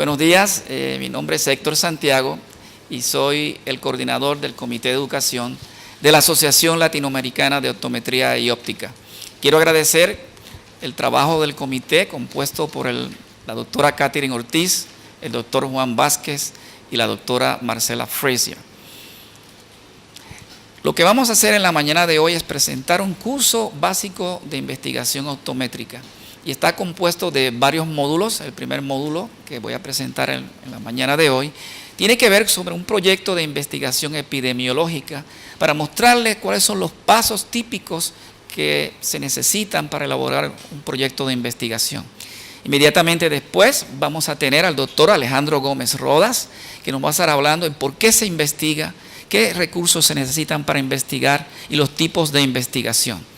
Buenos días, mi nombre es Héctor Santiago y soy el coordinador del Comité de Educación de la Asociación Latinoamericana de Optometría y Óptica. Quiero agradecer el trabajo del comité compuesto por la doctora Catherine Ortiz, el doctor Juan Vázquez y la doctora Marcela Frazier. Lo que vamos a hacer en la mañana de hoy es presentar un curso básico de investigación optométrica y está compuesto de varios módulos. El primer módulo que voy a presentar en la mañana de hoy tiene que ver sobre un proyecto de investigación epidemiológica para mostrarles cuáles son los pasos típicos que se necesitan para elaborar un proyecto de investigación. Inmediatamente después vamos a tener al doctor Alejandro Gómez Rodas, que nos va a estar hablando de por qué se investiga, qué recursos se necesitan para investigar y los tipos de investigación.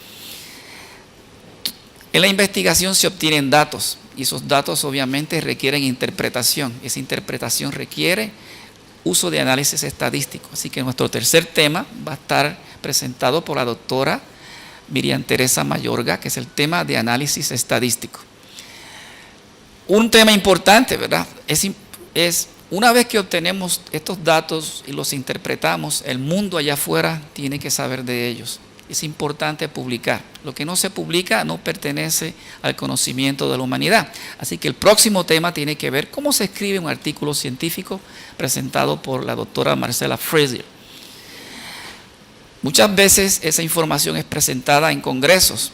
En la investigación se obtienen datos y esos datos obviamente requieren interpretación. Esa interpretación requiere uso de análisis estadístico. Así que nuestro tercer tema va a estar presentado por la doctora Miriam Teresa Mayorga, que es el tema de análisis estadístico. Un tema importante, ¿verdad? Es una vez que obtenemos estos datos y los interpretamos, el mundo allá afuera tiene que saber de ellos. Es importante publicar. Lo que no se publica no pertenece al conocimiento de la humanidad. Así que el próximo tema tiene que ver cómo se escribe un artículo científico presentado por la doctora Marcela Frazier. Muchas veces esa información es presentada en congresos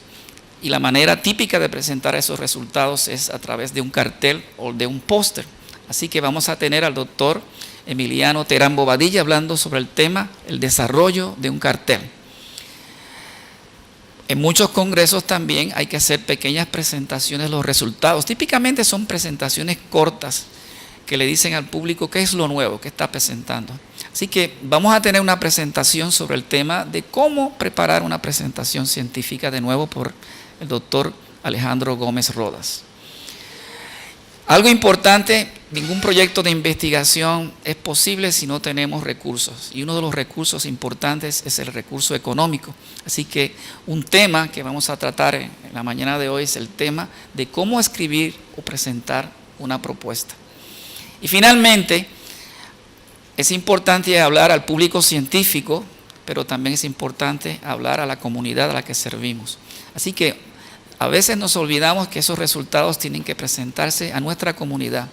y la manera típica de presentar esos resultados es a través de un cartel o de un póster. Así que vamos a tener al doctor Emiliano Terán Bobadilla hablando sobre el tema, el desarrollo de un cartel. En muchos congresos también hay que hacer pequeñas presentaciones de los resultados. Típicamente son presentaciones cortas que le dicen al público qué es lo nuevo que está presentando. Así que vamos a tener una presentación sobre el tema de cómo preparar una presentación científica de nuevo por el doctor Alejandro Gómez Rodas. Algo importante, ningún proyecto de investigación es posible si no tenemos recursos. Y uno de los recursos importantes es el recurso económico. Así que un tema que vamos a tratar en la mañana de hoy es el tema de cómo escribir o presentar una propuesta. Y finalmente, es importante hablar al público científico, pero también es importante hablar a la comunidad a la que servimos. Así que a veces nos olvidamos que esos resultados tienen que presentarse a nuestra comunidad,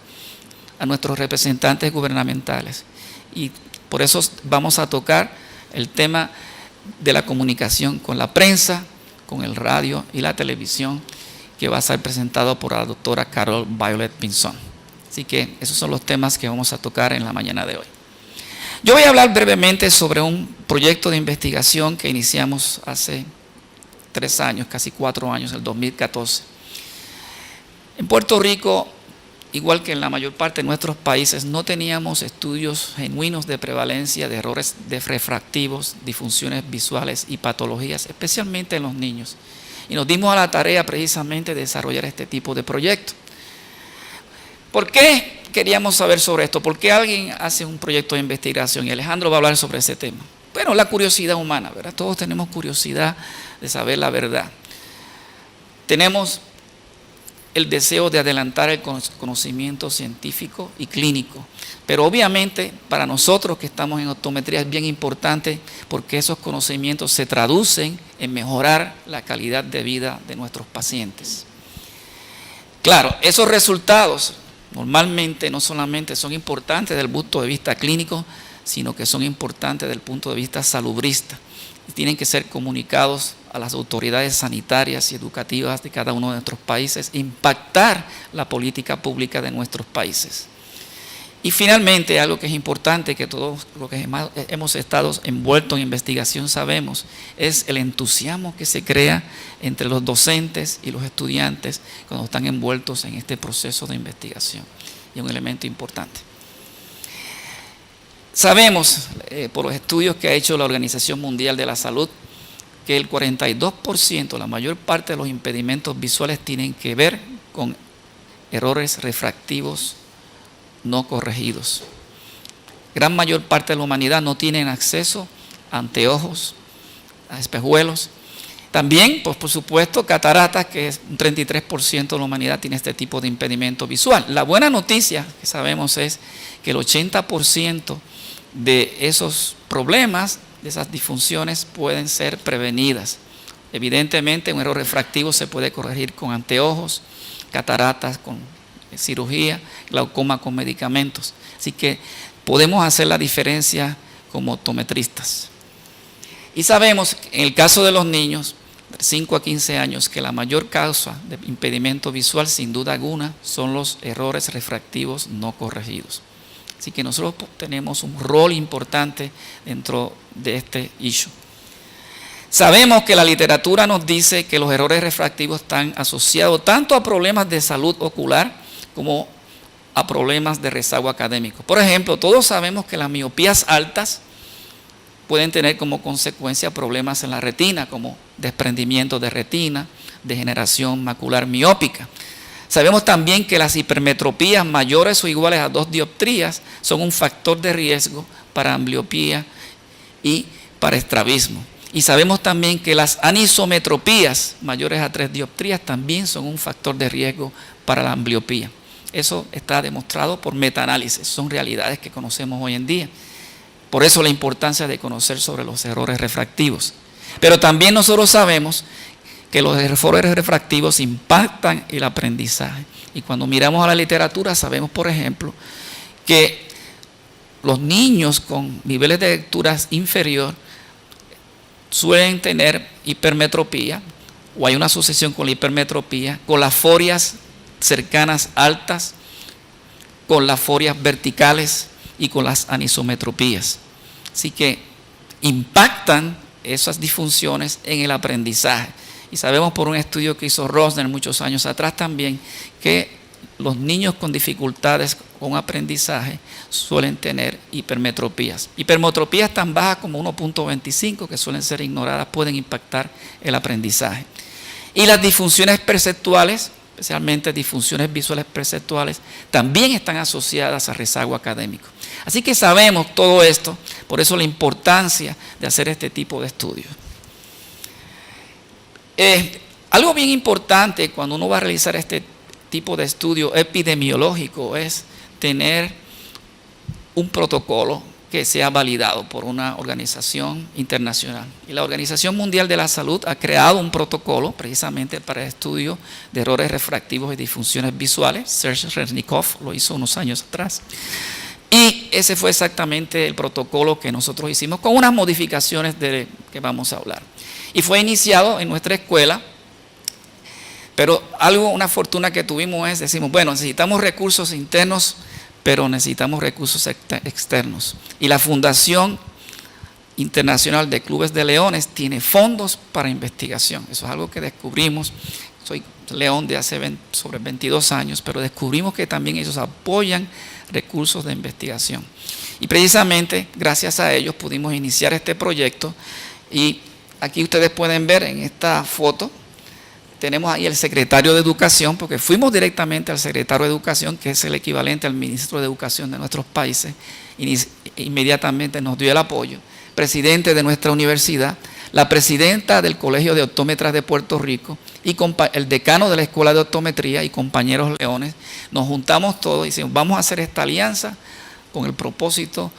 a nuestros representantes gubernamentales. Y por eso vamos a tocar el tema de la comunicación con la prensa, con el radio y la televisión, que va a ser presentado por la doctora Carol Violet Pinzón. Así que esos son los temas que vamos a tocar en la mañana de hoy. Yo voy a hablar brevemente sobre un proyecto de investigación que iniciamos hace 3 años, casi 4 años, el 2014. En Puerto Rico, igual que en la mayor parte de nuestros países, no teníamos estudios genuinos de prevalencia de errores refractivos, disfunciones visuales y patologías, especialmente en los niños. Y nos dimos a la tarea precisamente de desarrollar este tipo de proyecto. ¿Por qué queríamos saber sobre esto? ¿Por qué alguien hace un proyecto de investigación? Y Alejandro va a hablar sobre ese tema. Bueno, la curiosidad humana, ¿verdad? Todos tenemos curiosidad de saber la verdad. Tenemos el deseo de adelantar el conocimiento científico y clínico. Pero obviamente para nosotros que estamos en optometría es bien importante porque esos conocimientos se traducen en mejorar la calidad de vida de nuestros pacientes. Claro, esos resultados normalmente no solamente son importantes desde el punto de vista clínico, sino que son importantes desde el punto de vista salubrista. Y tienen que ser comunicados a las autoridades sanitarias y educativas de cada uno de nuestros países, impactar la política pública de nuestros países. Y finalmente, algo que es importante, que todos los que hemos estado envueltos en investigación sabemos, es el entusiasmo que se crea entre los docentes y los estudiantes cuando están envueltos en este proceso de investigación. Y es un elemento importante. Sabemos, por los estudios que ha hecho la Organización Mundial de la Salud, que el 42%, la mayor parte de los impedimentos visuales tienen que ver con errores refractivos no corregidos. Gran mayor parte de la humanidad no tienen acceso a anteojos, a espejuelos. También, pues por supuesto, cataratas, que es un 33% de la humanidad tiene este tipo de impedimento visual. La buena noticia que sabemos es que el 80% de esos problemas, de esas disfunciones, pueden ser prevenidas. Evidentemente, un error refractivo se puede corregir con anteojos, cataratas con cirugía, glaucoma con medicamentos. Así que podemos hacer la diferencia como optometristas. Y sabemos, en el caso de los niños, de 5 a 15 años, que la mayor causa de impedimento visual, sin duda alguna, son los errores refractivos no corregidos. Así que nosotros tenemos un rol importante dentro de este issue. Sabemos que la literatura nos dice que los errores refractivos están asociados tanto a problemas de salud ocular como a problemas de rezago académico. Por ejemplo, todos sabemos que las miopías altas pueden tener como consecuencia problemas en la retina, como desprendimiento de retina, degeneración macular miópica. Sabemos también que las hipermetropías mayores o iguales a 2 dioptrías son un factor de riesgo para ambliopía y para estrabismo. Y sabemos también que las anisometropías mayores a 3 dioptrías también son un factor de riesgo para la ambliopía. Eso está demostrado por metaanálisis, son realidades que conocemos hoy en día. Por eso la importancia de conocer sobre los errores refractivos. Pero también nosotros sabemos que los errores refractivos impactan el aprendizaje. Y cuando miramos a la literatura sabemos, por ejemplo, que los niños con niveles de lectura inferior suelen tener hipermetropía, o hay una asociación con la hipermetropía, con las forias cercanas altas, con las forias verticales y con las anisometropías. Así que impactan esas disfunciones en el aprendizaje. Y sabemos por un estudio que hizo Rosner muchos años atrás también que los niños con dificultades con aprendizaje suelen tener hipermetropías. Hipermetropías tan bajas como 1.25 que suelen ser ignoradas pueden impactar el aprendizaje. Y las disfunciones perceptuales, especialmente disfunciones visuales perceptuales, también están asociadas a rezago académico. Así que sabemos todo esto, por eso la importancia de hacer este tipo de estudios. Algo bien importante cuando uno va a realizar este tipo de estudio epidemiológico es tener un protocolo que sea validado por una organización internacional. Y la Organización Mundial de la Salud ha creado un protocolo precisamente para el estudio de errores refractivos y disfunciones visuales. Serge Reznikov lo hizo unos años atrás. Y ese fue exactamente el protocolo que nosotros hicimos con unas modificaciones de que vamos a hablar. Y fue iniciado en nuestra escuela, pero una fortuna que tuvimos es, decimos, bueno, necesitamos recursos internos, pero necesitamos recursos externos. Y la Fundación Internacional de Clubes de Leones tiene fondos para investigación. Eso es algo que descubrimos. Soy león de hace sobre 22 años, pero descubrimos que también ellos apoyan recursos de investigación. Y precisamente gracias a ellos pudimos iniciar este proyecto. Y aquí ustedes pueden ver en esta foto, tenemos ahí el secretario de Educación, porque fuimos directamente al secretario de Educación, que es el equivalente al ministro de Educación de nuestros países, y inmediatamente nos dio el apoyo. Presidente de nuestra universidad, la presidenta del Colegio de Optómetras de Puerto Rico, y el decano de la Escuela de Optometría y compañeros leones, nos juntamos todos y decimos, vamos a hacer esta alianza con el propósito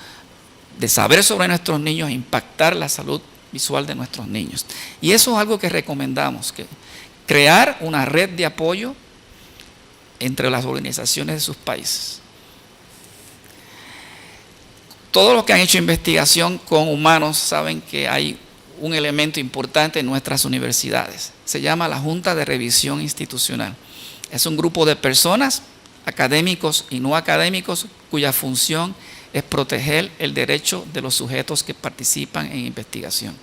de saber sobre nuestros niños e impactar la salud visual de nuestros niños. Y eso es algo que recomendamos, que crear una red de apoyo entre las organizaciones de sus países. Todos los que han hecho investigación con humanos saben que hay un elemento importante en nuestras universidades. Se llama la Junta de Revisión Institucional. Es un grupo de personas, académicos y no académicos, cuya función es proteger el derecho de los sujetos que participan en investigación.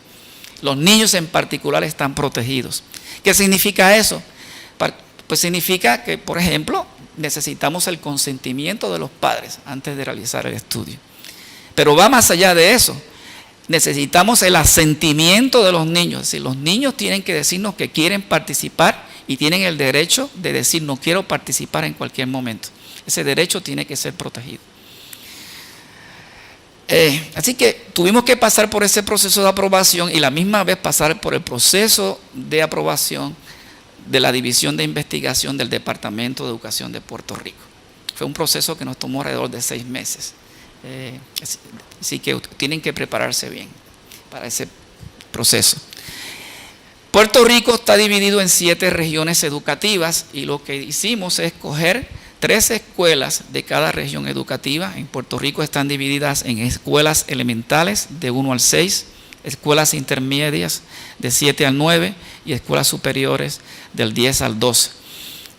Los niños en particular están protegidos. ¿Qué significa eso? Pues significa que, por ejemplo, necesitamos el consentimiento de los padres antes de realizar el estudio. Pero va más allá de eso. Necesitamos el asentimiento de los niños. Es decir, los niños tienen que decirnos que quieren participar y tienen el derecho de decir no quiero participar en cualquier momento. Ese derecho tiene que ser protegido. Así que tuvimos que pasar por ese proceso de aprobación y la misma vez pasar por el proceso de aprobación de la División de Investigación del Departamento de Educación de Puerto Rico. Fue un proceso que nos tomó alrededor de 6 meses. Así que tienen que prepararse bien para ese proceso. Puerto Rico está dividido en 7 regiones educativas y lo que hicimos es escoger 3 escuelas de cada región educativa. En Puerto Rico están divididas en escuelas elementales de 1 al 6, escuelas intermedias de 7 al 9 y escuelas superiores del 10 al 12.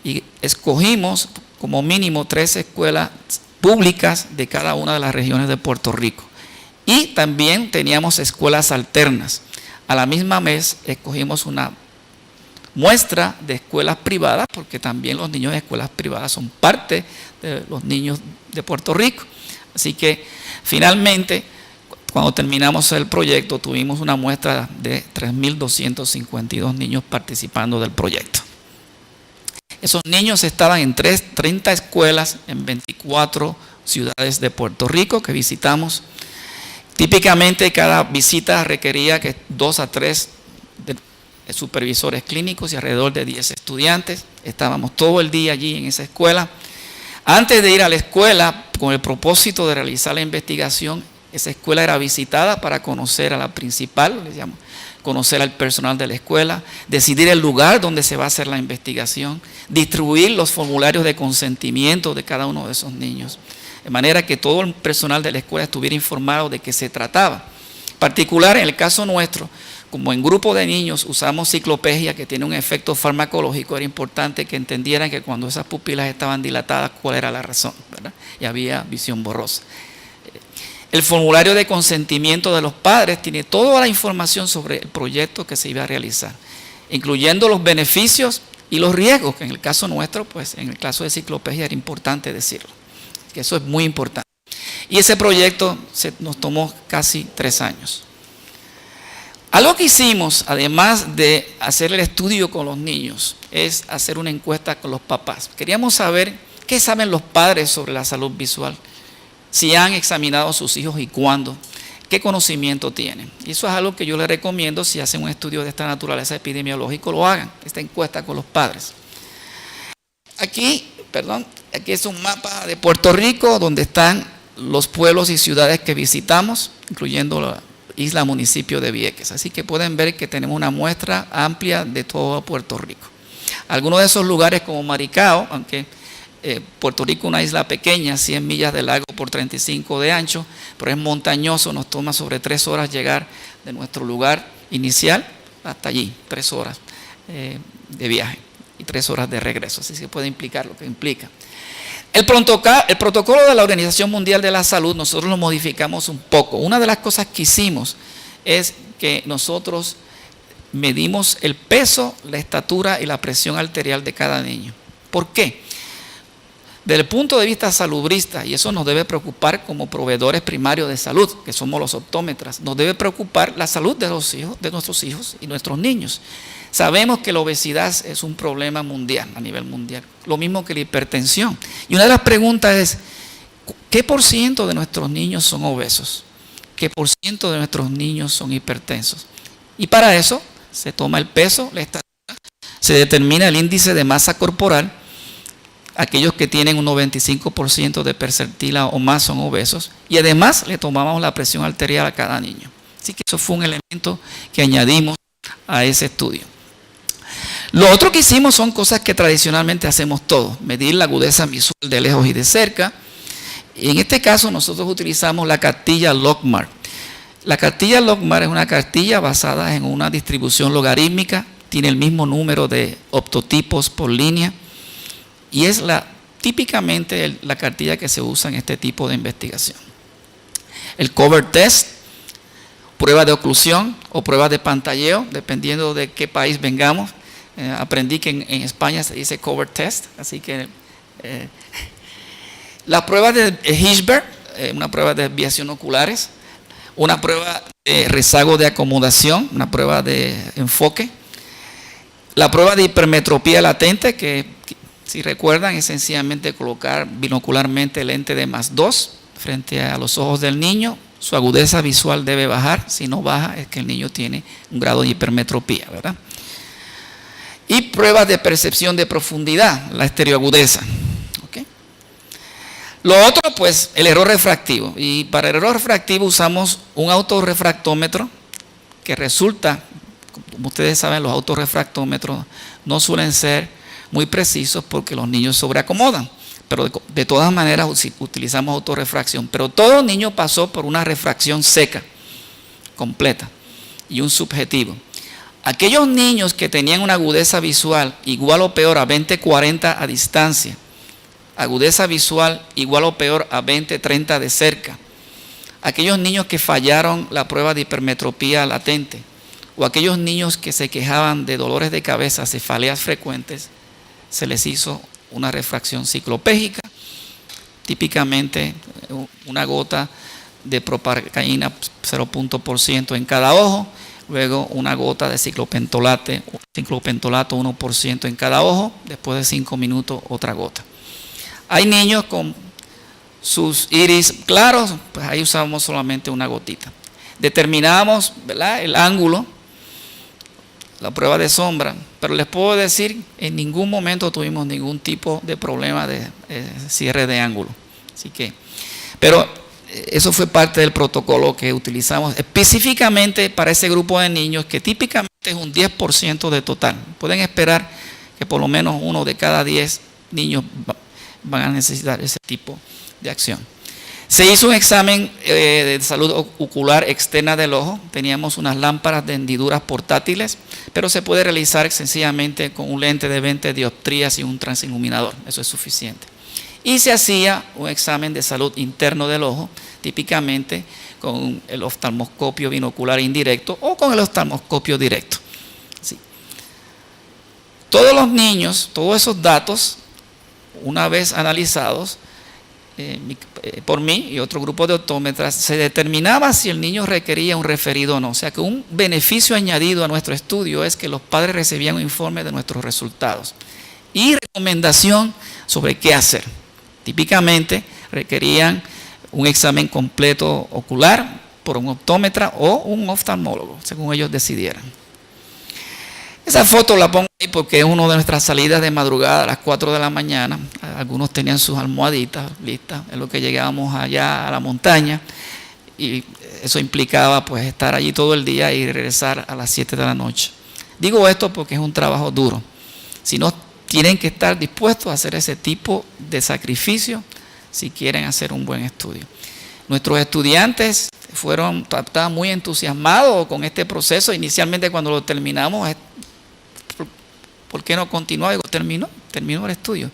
Y escogimos como mínimo 3 escuelas públicas de cada una de las regiones de Puerto Rico. Y también teníamos escuelas alternas. A la misma vez escogimos una muestra de escuelas privadas, porque también los niños de escuelas privadas son parte de los niños de Puerto Rico. Así que finalmente, cuando terminamos el proyecto, tuvimos una muestra de 3.252 niños participando del proyecto. Esos niños estaban en 30 escuelas en 24 ciudades de Puerto Rico que visitamos. Típicamente cada visita requería que 2 a 3 supervisores clínicos y alrededor de 10 estudiantes. Estábamos todo el día allí en esa escuela. Antes de ir a la escuela, con el propósito de realizar la investigación, esa escuela era visitada para conocer a la principal, les llamo, conocer al personal de la escuela, decidir el lugar donde se va a hacer la investigación, distribuir los formularios de consentimiento de cada uno de esos niños, de manera que todo el personal de la escuela estuviera informado de qué se trataba. En particular, en el caso nuestro, como en grupo de niños usamos ciclopegia que tiene un efecto farmacológico, era importante que entendieran que cuando esas pupilas estaban dilatadas, cuál era la razón, ¿verdad? Y había visión borrosa. El formulario de consentimiento de los padres tiene toda la información sobre el proyecto que se iba a realizar, incluyendo los beneficios y los riesgos, que en el caso nuestro, pues en el caso de ciclopegia era importante decirlo, que eso es muy importante. Y ese proyecto nos tomó casi 3 años. Algo que hicimos, además de hacer el estudio con los niños, es hacer una encuesta con los papás. Queríamos saber qué saben los padres sobre la salud visual, si han examinado a sus hijos y cuándo, qué conocimiento tienen. Y eso es algo que yo les recomiendo, si hacen un estudio de esta naturaleza epidemiológico, lo hagan, esta encuesta con los padres. Aquí es un mapa de Puerto Rico donde están los pueblos y ciudades que visitamos, incluyendo la isla municipio de Vieques. Así que pueden ver que tenemos una muestra amplia de todo Puerto Rico. Algunos de esos lugares como Maricao, aunque Puerto Rico es una isla pequeña, 100 millas de largo por 35 de ancho, pero es montañoso, nos toma sobre 3 horas llegar de nuestro lugar inicial hasta allí, 3 horas de viaje y 3 horas de regreso, así que puede implicar lo que implica. El protocolo de la Organización Mundial de la Salud nosotros lo modificamos un poco. Una de las cosas que hicimos es que nosotros medimos el peso, la estatura y la presión arterial de cada niño. ¿Por qué? Desde el punto de vista salubrista, y eso nos debe preocupar como proveedores primarios de salud, que somos los optómetras, nos debe preocupar la salud de nuestros hijos y nuestros niños. Sabemos que la obesidad es un problema mundial, a nivel mundial, lo mismo que la hipertensión. Y una de las preguntas es, ¿qué por ciento de nuestros niños son obesos? ¿Qué por ciento de nuestros niños son hipertensos? Y para eso se toma el peso, la estatura, se determina el índice de masa corporal. Aquellos que tienen un 95% de percentila o más son obesos. Y además le tomamos la presión arterial a cada niño. Así que eso fue un elemento que añadimos a ese estudio. Lo otro que hicimos son cosas que tradicionalmente hacemos todos. Medir la agudeza visual de lejos y de cerca. Y en este caso nosotros utilizamos la cartilla Logmark. La cartilla Logmark es una cartilla basada en una distribución logarítmica. Tiene el mismo número de optotipos por línea. Y es típicamente la cartilla que se usa en este tipo de investigación. El cover test, prueba de oclusión o prueba de pantalleo, dependiendo de qué país vengamos. Aprendí que en España se dice cover test, así que la prueba de Hirschberg, una prueba de desviación oculares, una prueba de rezago de acomodación, una prueba de enfoque, la prueba de hipermetropía latente, que si recuerdan, es sencillamente colocar binocularmente el lente de +2 frente a los ojos del niño, su agudeza visual debe bajar. Si no baja, es que el niño tiene un grado de hipermetropía, ¿verdad? Y pruebas de percepción de profundidad, la estereoagudeza. ¿Okay? Lo otro, pues, el error refractivo. Y para el error refractivo usamos un autorrefractómetro que resulta, como ustedes saben, los autorrefractómetros no suelen ser muy precisos porque los niños sobreacomodan. Pero de todas maneras utilizamos autorrefracción. Pero todo niño pasó por una refracción seca, completa, y un subjetivo. Aquellos niños que tenían una agudeza visual igual o peor a 20-40 a distancia, agudeza visual igual o peor a 20-30 de cerca, aquellos niños que fallaron la prueba de hipermetropía latente, o aquellos niños que se quejaban de dolores de cabeza, cefaleas frecuentes, se les hizo una refracción ciclopégica, típicamente una gota de proparcaína 0.% en cada ojo, luego una gota de ciclopentolato 1% en cada ojo, después de 5 minutos otra gota. Hay niños con sus iris claros, pues ahí usamos solamente una gotita. Determinamos, ¿verdad?, el ángulo, la prueba de sombra, pero les puedo decir, en ningún momento tuvimos ningún tipo de problema de cierre de ángulo. Así que, pero eso fue parte del protocolo que utilizamos específicamente para ese grupo de niños que típicamente es un 10% de total. Pueden esperar que por lo menos 1 de cada 10 niños van a necesitar ese tipo de acción. Se hizo un examen de salud ocular externa del ojo. Teníamos unas lámparas de hendiduras portátiles, pero se puede realizar sencillamente con un lente de 20 dioptrías y un transiluminador. Eso es suficiente. Y se hacía un examen de salud interno del ojo, típicamente con el oftalmoscopio binocular indirecto o con el oftalmoscopio directo. Sí. Todos los niños, todos esos datos, una vez analizados por mí y otro grupo de optómetras, se determinaba si el niño requería un referido o no. O sea que un beneficio añadido a nuestro estudio es que los padres recibían un informe de nuestros resultados y recomendación sobre qué hacer. Típicamente requerían un examen completo ocular por un optómetra o un oftalmólogo, según ellos decidieran. Esa foto la pongo ahí porque es una de nuestras salidas de madrugada a las 4 de la mañana. Algunos tenían sus almohaditas listas, en lo que llegábamos allá a la montaña, y eso implicaba pues estar allí todo el día y regresar a las 7 de la noche. Digo esto porque es un trabajo duro. Si no, tienen que estar dispuestos a hacer ese tipo de sacrificio si quieren hacer un buen estudio. Nuestros estudiantes estaban muy entusiasmados con este proceso. Inicialmente cuando lo terminamos, ¿por qué no continuó? Digo, terminó el estudio.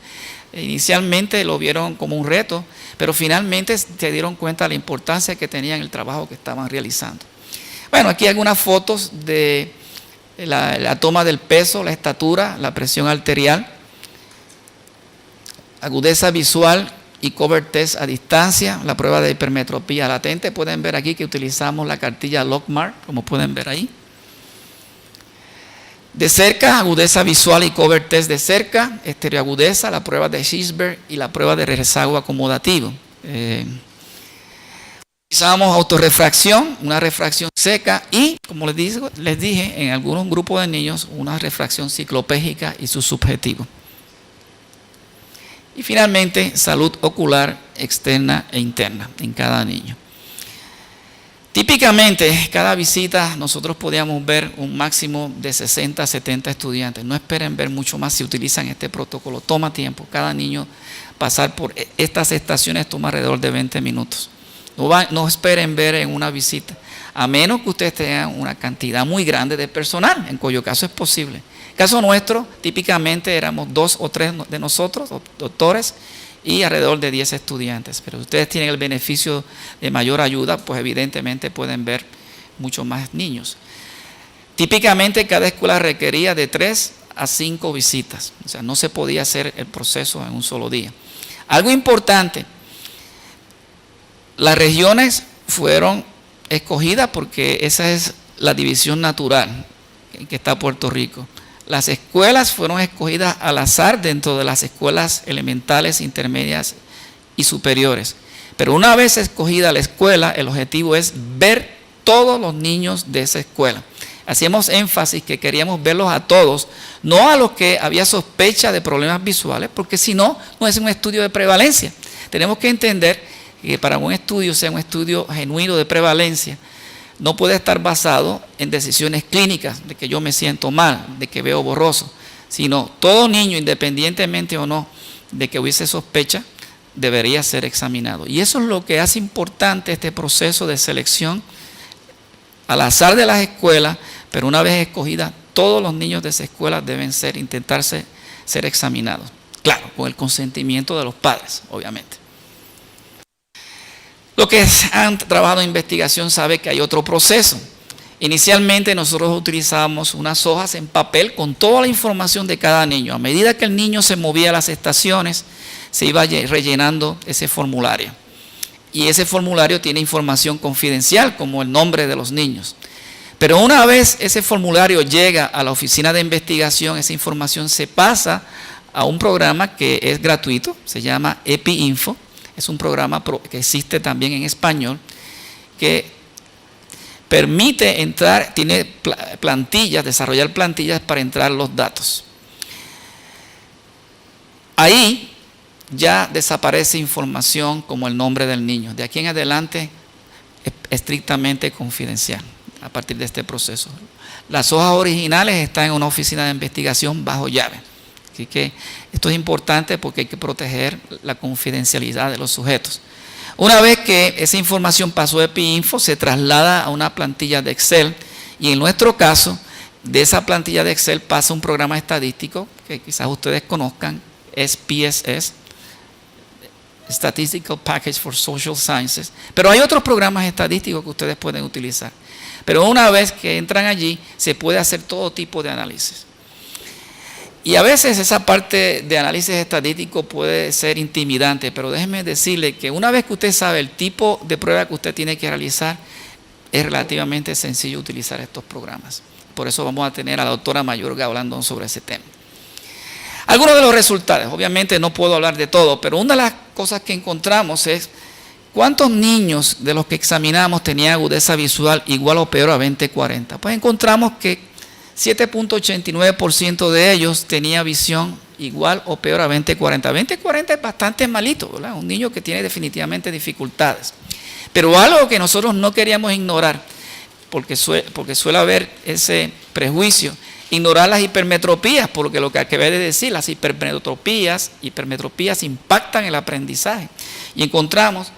Inicialmente lo vieron como un reto, pero finalmente se dieron cuenta de la importancia que tenían el trabajo que estaban realizando. Bueno, aquí hay algunas fotos de la toma del peso, la estatura, la presión arterial, agudeza visual y cover test a distancia, la prueba de hipermetropía latente. Pueden ver aquí que utilizamos la cartilla Locmar, como pueden ver ahí. De cerca, agudeza visual y cover test de cerca, estereoagudeza, la prueba de Schissberg y la prueba de rezago acomodativo. Utilizamos autorrefracción, una refracción seca y, como les dije, en algunos grupos de niños, una refracción ciclopégica y su subjetivo. Y finalmente, salud ocular externa e interna en cada niño. Típicamente, cada visita nosotros podíamos ver un máximo de 60 a 70 estudiantes. No esperen ver mucho más si utilizan este protocolo. Toma tiempo. Cada niño pasar por estas estaciones toma alrededor de 20 minutos. No esperen ver en una visita, a menos que ustedes tengan una cantidad muy grande de personal, en cuyo caso es posible. En el caso nuestro, típicamente éramos 2 o 3 de nosotros, doctores, y alrededor de 10 estudiantes. Pero si ustedes tienen el beneficio de mayor ayuda, pues evidentemente pueden ver muchos más niños. Típicamente cada escuela requería de 3 a 5 visitas. O sea, no se podía hacer el proceso en un solo día. Algo importante, las regiones fueron escogidas porque esa es la división natural en que está Puerto Rico. Las escuelas fueron escogidas al azar dentro de las escuelas elementales, intermedias y superiores. Pero una vez escogida la escuela, el objetivo es ver todos los niños de esa escuela. Hacíamos énfasis que queríamos verlos a todos, no a los que había sospecha de problemas visuales, porque si no, no es un estudio de prevalencia. Tenemos que entender que para un estudio sea un estudio genuino de prevalencia, no puede estar basado en decisiones clínicas, de que yo me siento mal, de que veo borroso, sino todo niño, independientemente o no de que hubiese sospecha, debería ser examinado. Y eso es lo que hace importante este proceso de selección al azar de las escuelas, pero una vez escogidas, todos los niños de esa escuela deben intentarse ser examinados. Claro, con el consentimiento de los padres, obviamente. Los que han trabajado en investigación saben que hay otro proceso. Inicialmente nosotros utilizábamos unas hojas en papel con toda la información de cada niño. A medida que el niño se movía a las estaciones, se iba rellenando ese formulario. Y ese formulario tiene información confidencial, como el nombre de los niños. Pero una vez ese formulario llega a la oficina de investigación, esa información se pasa a un programa que es gratuito, se llama EpiInfo. Es un programa que existe también en español, que permite entrar, tiene plantillas, desarrollar plantillas para entrar los datos. Ahí ya desaparece información como el nombre del niño. De aquí en adelante es estrictamente confidencial a partir de este proceso. Las hojas originales están en una oficina de investigación bajo llave. Así que esto es importante porque hay que proteger la confidencialidad de los sujetos. Una vez que esa información pasó de EpiInfo, se traslada a una plantilla de Excel y en nuestro caso, de esa plantilla de Excel pasa un programa estadístico que quizás ustedes conozcan, es PSS, Statistical Package for Social Sciences, pero hay otros programas estadísticos que ustedes pueden utilizar. Pero una vez que entran allí, se puede hacer todo tipo de análisis. Y a veces esa parte de análisis estadístico puede ser intimidante, pero déjeme decirle que una vez que usted sabe el tipo de prueba que usted tiene que realizar, es relativamente sencillo utilizar estos programas. Por eso vamos a tener a la doctora Mayorga hablando sobre ese tema. Algunos de los resultados, obviamente no puedo hablar de todo, pero una de las cosas que encontramos es cuántos niños de los que examinamos tenían agudeza visual igual o peor a 20/40. Pues encontramos que 7.89% de ellos tenía visión igual o peor a 20/40. 20/40 es bastante malito, ¿verdad? Un niño que tiene definitivamente dificultades. Pero algo que nosotros no queríamos ignorar, porque suele haber ese prejuicio, ignorar las hipermetropías, porque lo que acabé de decir, las hipermetropías impactan el aprendizaje. Y encontramos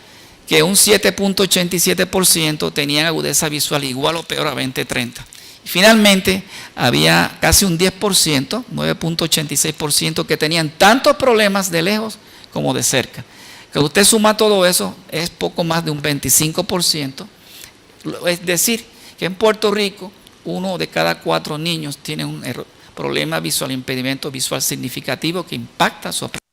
que un 7.87% tenían agudeza visual igual o peor a 20/30. Finalmente, había casi un 10%, 9.86%, que tenían tantos problemas de lejos como de cerca. Que usted suma todo eso, es poco más de un 25%. Es decir, que en Puerto Rico, 1 de cada 4 niños tiene un problema visual, impedimento visual significativo que impacta su aprendizaje.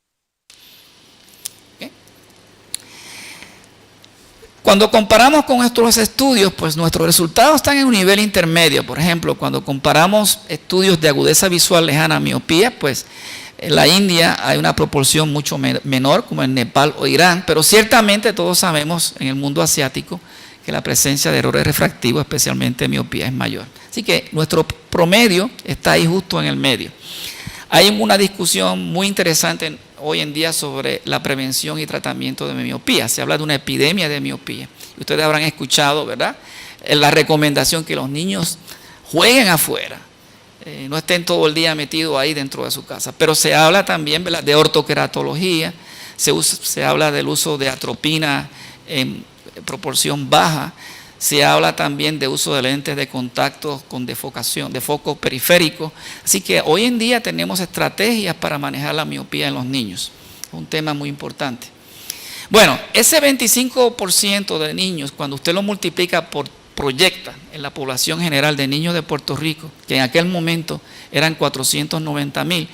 Cuando comparamos con estos estudios, pues nuestros resultados están en un nivel intermedio. Por ejemplo, cuando comparamos estudios de agudeza visual lejana a miopía, pues en la India hay una proporción mucho menor, como en Nepal o Irán, pero ciertamente todos sabemos en el mundo asiático que la presencia de errores refractivos, especialmente miopía, es mayor. Así que nuestro promedio está ahí justo en el medio. Hay una discusión muy interesante hoy en día sobre la prevención y tratamiento de miopía. Se habla de una epidemia de miopía. Ustedes habrán escuchado, ¿verdad?, la recomendación que los niños jueguen afuera, no estén todo el día metidos ahí dentro de su casa. Pero se habla también, ¿verdad?, de ortoqueratología, se habla del uso de atropina en proporción baja, se habla también de uso de lentes de contacto con defocación, de foco periférico. Así que hoy en día tenemos estrategias para manejar la miopía en los niños. Es un tema muy importante. Bueno, ese 25% de niños, cuando usted lo multiplica proyecta en la población general de niños de Puerto Rico, que en aquel momento eran 490,000,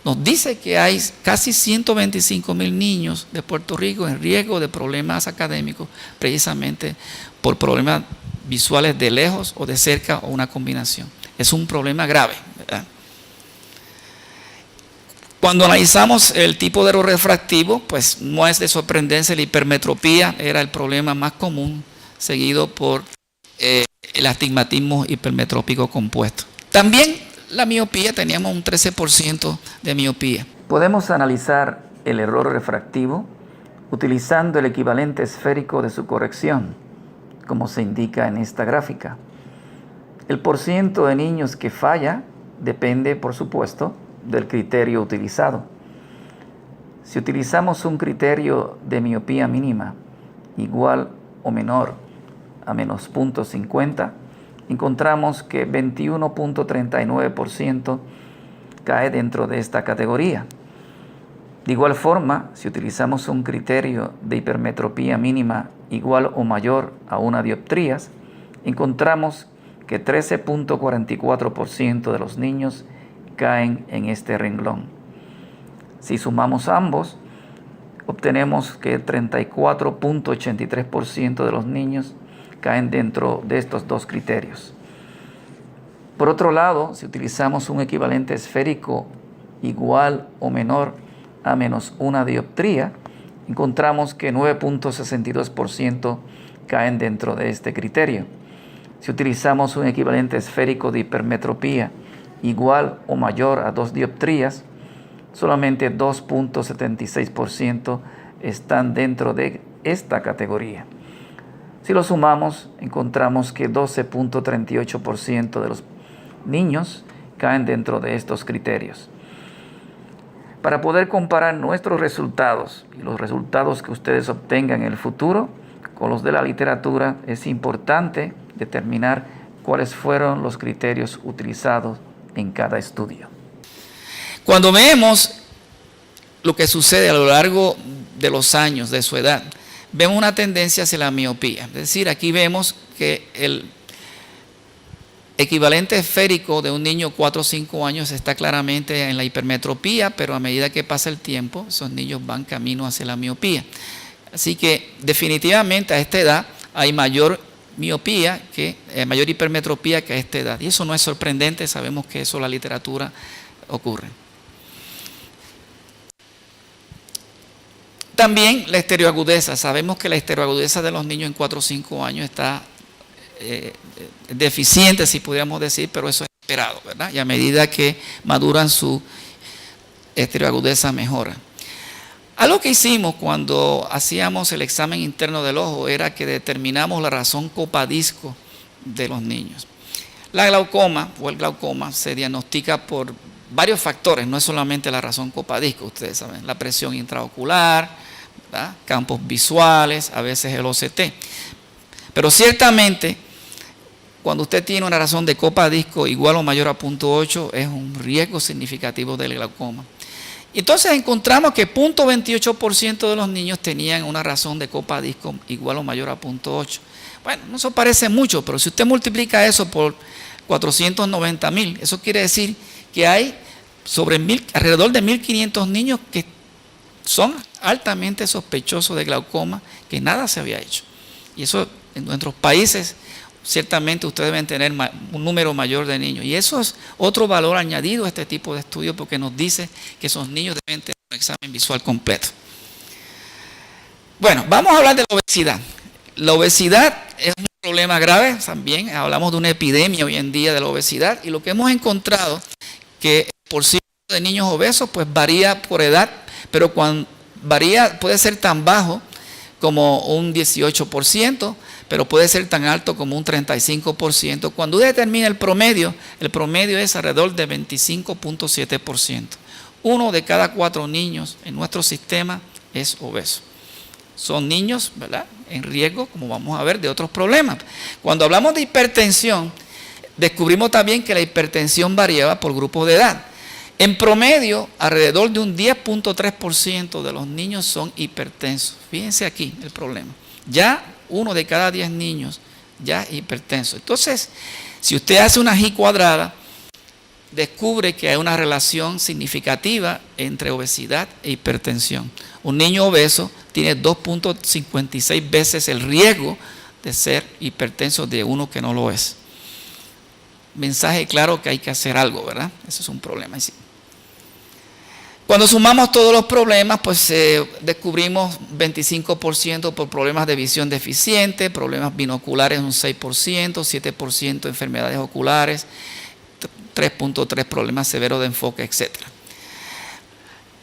nos dice que hay casi 125,000 niños de Puerto Rico en riesgo de problemas académicos, precisamente por problemas visuales de lejos o de cerca o una combinación. Es un problema grave, ¿verdad? Cuando analizamos el tipo de error refractivo, pues no es de sorprenderse, la hipermetropía era el problema más común, seguido por el astigmatismo hipermetrópico compuesto. También la miopía, teníamos un 13% de miopía. Podemos analizar el error refractivo utilizando el equivalente esférico de su corrección, como se indica en esta gráfica. El porciento de niños que falla depende, por supuesto, del criterio utilizado. Si utilizamos un criterio de miopía mínima igual o menor a menos 0.50, encontramos que 21.39% cae dentro de esta categoría. De igual forma, si utilizamos un criterio de hipermetropía mínima igual o mayor a 1 dioptría, encontramos que 13.44% de los niños caen en este renglón. Si sumamos ambos, obtenemos que 34.83% de los niños caen dentro de estos dos criterios. Por otro lado, si utilizamos un equivalente esférico igual o menor a menos 1 dioptría, encontramos que 9.62% caen dentro de este criterio. Si utilizamos un equivalente esférico de hipermetropía igual o mayor a 2 dioptrías, solamente 2.76% están dentro de esta categoría. Si lo sumamos, encontramos que 12.38% de los niños caen dentro de estos criterios. Para poder comparar nuestros resultados y los resultados que ustedes obtengan en el futuro con los de la literatura, es importante determinar cuáles fueron los criterios utilizados en cada estudio. Cuando vemos lo que sucede a lo largo de los años de su edad, vemos una tendencia hacia la miopía. Es decir, aquí vemos que el equivalente esférico de un niño 4 o 5 años está claramente en la hipermetropía, pero a medida que pasa el tiempo, esos niños van camino hacia la miopía. Así que definitivamente a esta edad hay mayor miopía, mayor hipermetropía que a esta edad. Y eso no es sorprendente, sabemos que eso en la literatura ocurre. También la estereoagudeza. Sabemos que la estereoagudeza de los niños en 4 o 5 años está deficiente, si pudiéramos decir, pero eso es esperado, ¿verdad? Y a medida que maduran, su estereoagudeza mejora. Algo que hicimos cuando hacíamos el examen interno del ojo era que determinamos la razón copadisco de los niños. La glaucoma o el glaucoma se diagnostica por varios factores, no es solamente la razón copadisco, ustedes saben, la presión intraocular, ¿verdad? Campos visuales, a veces el OCT. Pero ciertamente, cuando usted tiene una razón de copadisco igual o mayor a 0.8, es un riesgo significativo del glaucoma. Entonces encontramos que 0.28% de los niños tenían una razón de copadisco igual o mayor a 0.8. Bueno, no se parece mucho, pero si usted multiplica eso por 490,000, eso quiere decir que hay alrededor de 1.500 niños que son altamente sospechosos de glaucoma, que nada se había hecho. Y eso en nuestros países, ciertamente ustedes deben tener un número mayor de niños. Y eso es otro valor añadido a este tipo de estudio, porque nos dice que esos niños deben tener un examen visual completo. Bueno, vamos a hablar de la obesidad. La obesidad es un problema grave también. Hablamos de una epidemia hoy en día de la obesidad. Y lo que hemos encontrado, que el porcentaje de niños obesos pues varía por edad, pero cuando varía puede ser tan bajo como un 18%, pero puede ser tan alto como un 35%. Cuando usted determina el promedio es alrededor de 25.7%. 1 de cada 4 niños en nuestro sistema es obeso. Son niños, ¿verdad?, en riesgo, como vamos a ver, de otros problemas. Cuando hablamos de hipertensión, descubrimos también que la hipertensión variaba por grupos de edad. En promedio, alrededor de un 10.3% de los niños son hipertensos. Fíjense aquí el problema. Ya 1 de cada 10 niños ya es hipertenso. Entonces, si usted hace una G cuadrada, descubre que hay una relación significativa entre obesidad e hipertensión. Un niño obeso tiene 2.56 veces el riesgo de ser hipertenso de uno que no lo es. Mensaje claro que hay que hacer algo, ¿verdad? Eso es un problema. Cuando sumamos todos los problemas, pues descubrimos 25% por problemas de visión deficiente, problemas binoculares un 6%, 7% enfermedades oculares, 3.3 problemas severos de enfoque, etc.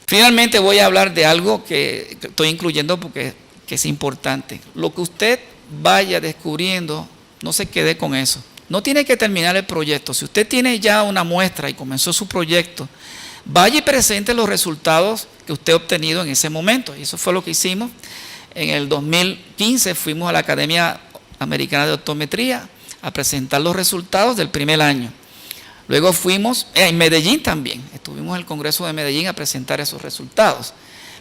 Finalmente voy a hablar de algo que estoy incluyendo porque es importante. Lo que usted vaya descubriendo, no se quede con eso. No tiene que terminar el proyecto. Si usted tiene ya una muestra y comenzó su proyecto, vaya y presente los resultados que usted ha obtenido en ese momento. Y eso fue lo que hicimos. En el 2015 fuimos a la Academia Americana de Optometría a presentar los resultados del primer año. Luego fuimos en Medellín también. Estuvimos en el Congreso de Medellín a presentar esos resultados.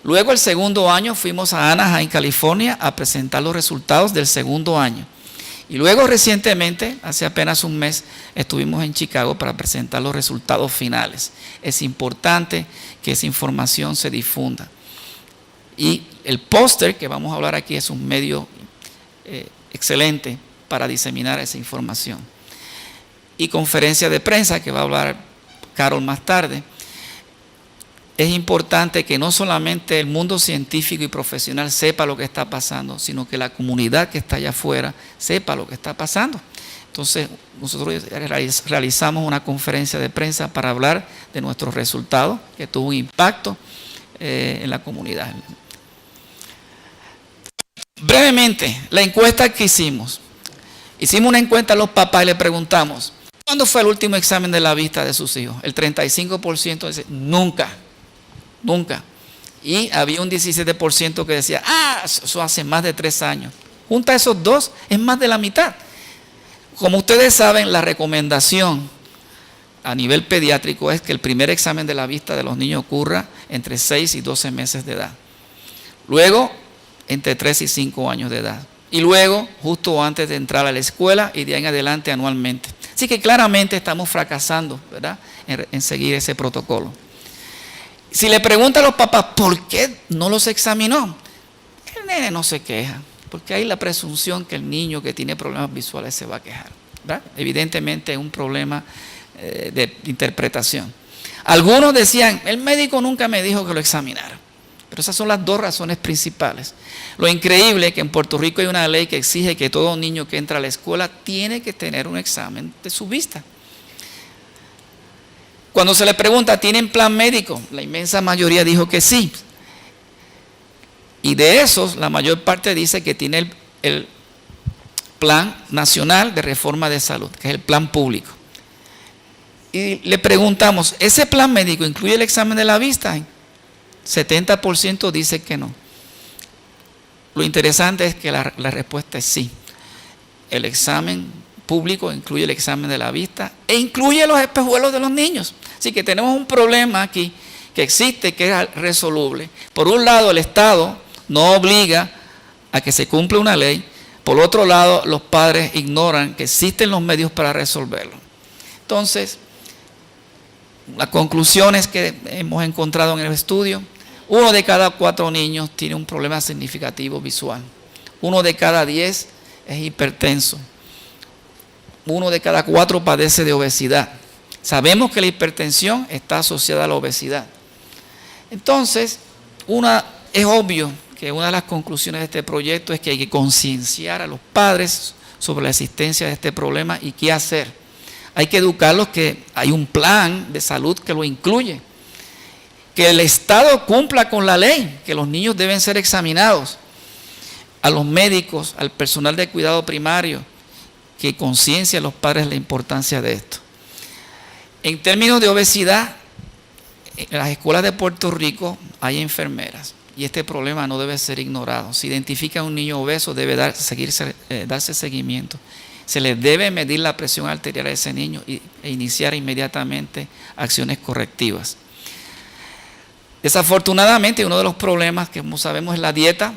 Luego el segundo año fuimos a Anaheim, California, a presentar los resultados del segundo año. Y luego recientemente, hace apenas un mes, estuvimos en Chicago para presentar los resultados finales. Es importante que esa información se difunda. Y el póster que vamos a hablar aquí es un medio excelente para diseminar esa información. Y conferencia de prensa, que va a hablar Carol más tarde. Es importante que no solamente el mundo científico y profesional sepa lo que está pasando, sino que la comunidad que está allá afuera sepa lo que está pasando. Entonces, nosotros realizamos una conferencia de prensa para hablar de nuestros resultados, que tuvo un impacto en la comunidad. Brevemente, la encuesta que hicimos una encuesta a los papás y le preguntamos, ¿cuándo fue el último examen de la vista de sus hijos? El 35% dice, nunca. Y había un 17% que decía, eso hace más de 3 años. Junta esos dos, es más de la mitad. Como ustedes saben, la recomendación a nivel pediátrico es que el primer examen de la vista de los niños ocurra entre 6 y 12 meses de edad. Luego, entre 3 y 5 años de edad. Y luego, justo antes de entrar a la escuela y de ahí en adelante anualmente. Así que claramente estamos fracasando, ¿verdad?, en seguir ese protocolo. Si le pregunta a los papás, ¿por qué no los examinó? El nene no se queja, porque hay la presunción que el niño que tiene problemas visuales se va a quejar, ¿verdad? Evidentemente es un problema de interpretación. Algunos decían, el médico nunca me dijo que lo examinara. Pero esas son las dos razones principales. Lo increíble es que en Puerto Rico hay una ley que exige que todo niño que entra a la escuela tiene que tener un examen de su vista. Cuando se le pregunta, ¿tienen plan médico? La inmensa mayoría dijo que sí. Y de esos, la mayor parte dice que tiene el Plan Nacional de Reforma de Salud, que es el plan público. Y le preguntamos, ¿ese plan médico incluye el examen de la vista? 70% dice que no. Lo interesante es que la respuesta es sí. El examen público incluye el examen de la vista e incluye los espejuelos de los niños. Así que tenemos un problema aquí que existe, que es resoluble. Por un lado, el Estado no obliga a que se cumpla una ley. Por otro lado, los padres ignoran que existen los medios para resolverlo. Entonces, las conclusiones que hemos encontrado en el estudio: 1 de cada 4 niños tiene un problema significativo visual. 1 de cada 10 es hipertenso. 1 de cada 4 padece de obesidad. Sabemos que la hipertensión está asociada a la obesidad. Entonces, es obvio que una de las conclusiones de este proyecto es que hay que concienciar a los padres sobre la existencia de este problema y qué hacer. Hay que educarlos que hay un plan de salud que lo incluye. Que el Estado cumpla con la ley, que los niños deben ser examinados. A los médicos, al personal de cuidado primario, que conciencia a los padres la importancia de esto. En términos de obesidad, en las escuelas de Puerto Rico hay enfermeras y este problema no debe ser ignorado. Si identifica a un niño obeso, debe darse seguimiento. Se le debe medir la presión arterial a ese niño e iniciar inmediatamente acciones correctivas. Desafortunadamente, uno de los problemas que, como sabemos, es la dieta.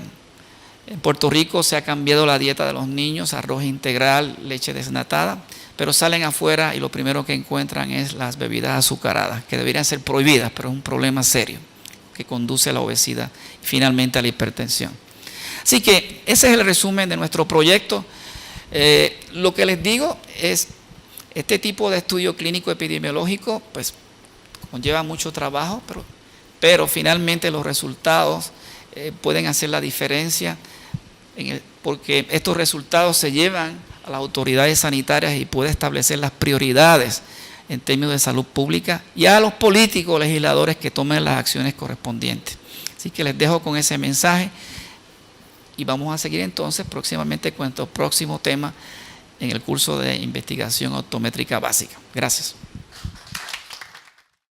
En Puerto Rico se ha cambiado la dieta de los niños, arroz integral, leche desnatada, pero salen afuera y lo primero que encuentran es las bebidas azucaradas, que deberían ser prohibidas, pero es un problema serio que conduce a la obesidad y finalmente a la hipertensión. Así que ese es el resumen de nuestro proyecto. Lo que les digo es, este tipo de estudio clínico epidemiológico pues conlleva mucho trabajo, pero pero finalmente los resultados pueden hacer la diferencia, porque estos resultados se llevan a las autoridades sanitarias y puede establecer las prioridades en términos de salud pública y a los políticos, legisladores que tomen las acciones correspondientes. Así que les dejo con ese mensaje y vamos a seguir entonces próximamente con nuestro próximo tema en el curso de investigación optométrica básica. Gracias.